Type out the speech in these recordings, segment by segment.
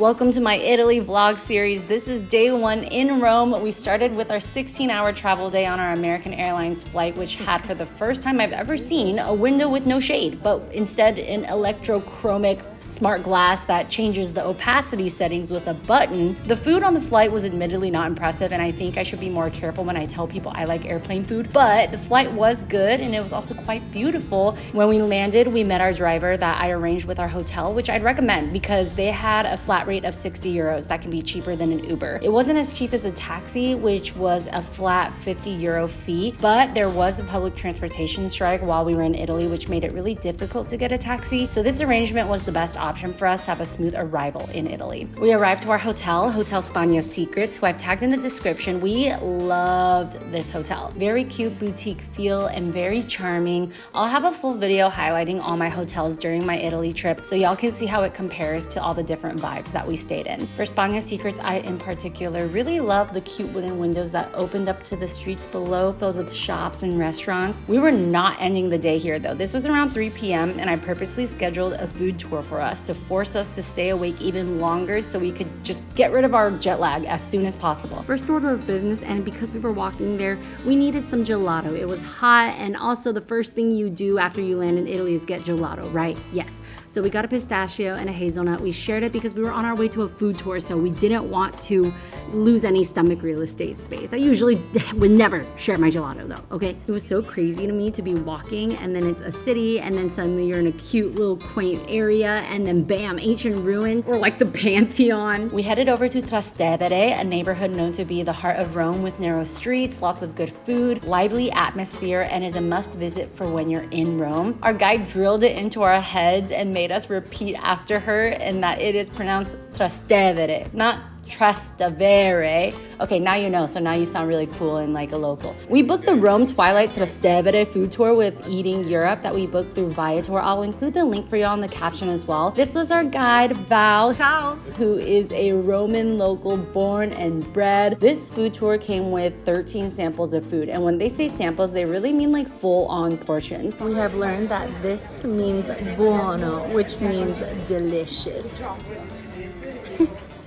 Welcome to my Italy vlog series. This is day one in Rome. We started with our 16-hour travel day on our American Airlines flight, which had, for the first time I've ever seen, a window with no shade, but instead an electrochromic smart glass that changes the opacity settings with a button. The food on the flight was admittedly not impressive, and I think I should be more careful when I tell people I like airplane food, but the flight was good and it was also quite beautiful. When we landed, we met our driver that I arranged with our hotel, which I'd recommend because they had a flat rate of 60 euros. That can be cheaper than an Uber. It wasn't as cheap as a taxi, which was a flat 50 euro fee, but there was a public transportation strike while we were in Italy, which made it really difficult to get a taxi. So this arrangement was the best option for us to have a smooth arrival in Italy. We arrived to our hotel, Hotel Spagna Secrets, who I've tagged in the description. We loved this hotel. Very cute boutique feel and very charming. I'll have a full video highlighting all my hotels during my Italy trip so y'all can see how it compares to all the different vibes that we stayed in. For Spagna Secrets, I in particular really love the cute wooden windows that opened up to the streets below, filled with shops and restaurants. We were not ending the day here though. This was around 3 p.m. and I purposely scheduled a food tour for us to force us to stay awake even longer so we could just get rid of our jet lag as soon as possible. First order of business, and because we were walking there, we needed some gelato. It was hot, and also the first thing you do after you land in Italy is get gelato, right? Yes. So we got a pistachio and a hazelnut. We shared it because we were on our way to a food tour, so we didn't want to lose any stomach real estate space. I usually would never share my gelato though, okay? It was so crazy to me to be walking and then it's a city and then suddenly you're in a cute little quaint area and then bam, ancient ruin or like the Pantheon. We headed over to Trastevere, a neighborhood known to be the heart of Rome with narrow streets, lots of good food, lively atmosphere, and is a must visit for when you're in Rome. Our guide drilled it into our heads and made us repeat after her, and that it is pronounced Trastevere, not Trastevere. Okay, now you know, so now you sound really cool and like a local. We booked the Rome Twilight Tastevere Food Tour with Eating Europe that we booked through Viator. I'll include the link for y'all in the caption as well. This was our guide, Val, Ciao, who is a Roman local born and bred. This food tour came with 13 samples of food, and when they say samples, they really mean like full-on portions. We have learned that this means buono, which means delicious.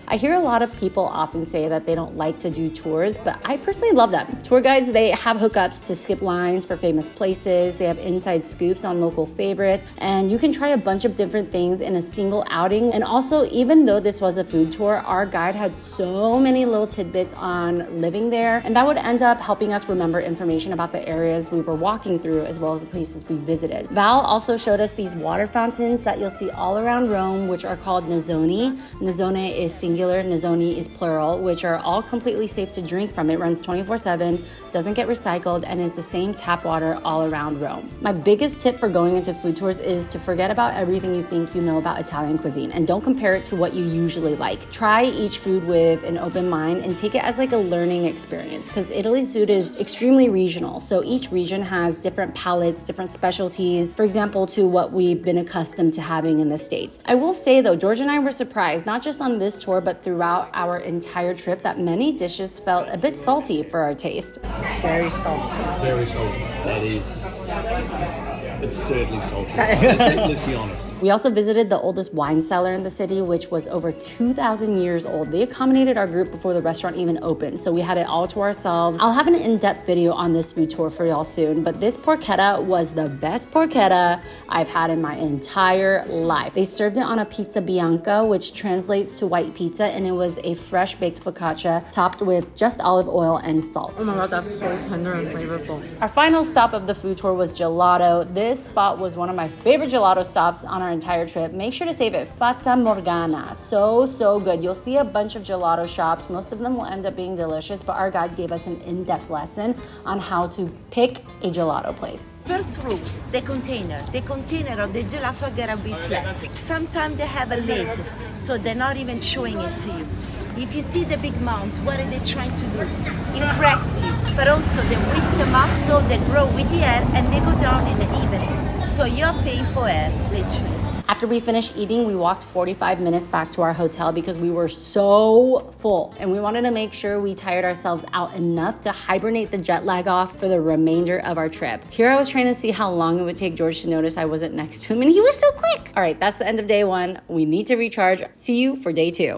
I hear a lot of people often say that they don't like to do tours, but I personally love them. Tour guides, they have hookups to skip lines for famous places. They have inside scoops on local favorites, and you can try a bunch of different things in a single outing. And also, even though this was a food tour, our guide had so many little tidbits on living there, and that would end up helping us remember information about the areas we were walking through as well as the places we visited. Val also showed us these water fountains that you'll see all around Rome, which are called nazzoni. Nazzone is singular, nazzoni is plural, which are all completely safe to drink from. It runs 24/7, doesn't get recycled, and is the same tap water all around Rome. My biggest tip for going into food tours is to forget about everything you think you know about Italian cuisine and don't compare it to what you usually like. Try each food with an open mind and take it as like a learning experience, because Italy's food is extremely regional. So each region has different palates, different specialties, for example, to what we've been accustomed to having in the States. I will say though, George and I were surprised, not just on this tour, but throughout our entire trip, that many dishes felt a bit salty for our taste. Very salty. Very salty. That is absurdly salty. Let's be honest. We also visited the oldest wine cellar in the city, which was over 2,000 years old. They accommodated our group before the restaurant even opened, so we had it all to ourselves. I'll have an in-depth video on this food tour for y'all soon, but this porchetta was the best porchetta I've had in my entire life. They served it on a pizza bianca, which translates to white pizza, and it was a fresh baked focaccia topped with just olive oil and salt. Oh my god, that's so tender and flavorful. Our final stop of the food tour was Gelato. This spot was one of my favorite gelato stops on our entire trip. Make sure to save it. Fatamorgana. So good. You'll see a bunch of gelato shops. Most of them will end up being delicious, but our guide gave us an in-depth lesson on how to pick a gelato place. First rule, the container. The container of the gelato gotta be flat. Sometimes they have a lid, so they're not even showing it to you. If you see the big mounds, what are they trying to do? Impress you, but also they whisk them up so they grow with the air and they go down in the evening. So you're paying for air, literally. After we finished eating, we walked 45 minutes back to our hotel because we were so full and we wanted to make sure we tired ourselves out enough to hibernate the jet lag off for the remainder of our trip. Here I was trying to see how long it would take George to notice I wasn't next to him, and he was so quick. All right, that's the end of day one. We need to recharge. See you for day two.